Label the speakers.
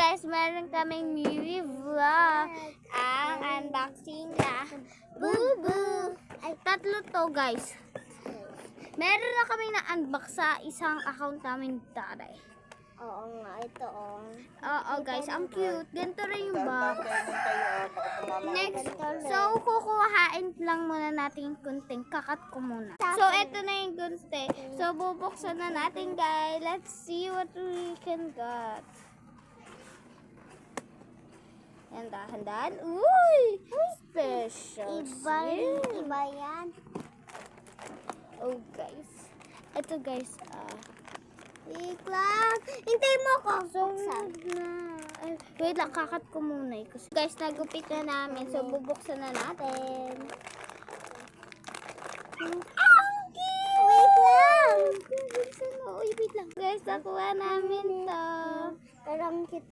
Speaker 1: guys, meron kaming mini vlog. Ang unboxing na Bubu. Ay, 3 to guys. Meron na kami na-unbox sa isang account namin dati.
Speaker 2: Oo nga, ito oh.
Speaker 1: Oo guys, ang cute. Ganito rin yung box. Next, so kukuhain lang muna natin yung kunting. Kakat ko muna. So, ito na yung kunti. So, bubuksan na natin guys. Let's see what we can get. Yan, dahan-dahan. Uy! Special.
Speaker 2: Iba yan.
Speaker 1: Oh guys. Ito guys,
Speaker 2: Wait lang. Hintay mo ko.
Speaker 1: Wait lang, kakat ko muna. Guys, nagupit na namin. So, bubuksan na natin.
Speaker 2: Wait lang.
Speaker 1: Uy, wait lang. Guys, nakuha namin to.
Speaker 2: Parang cute.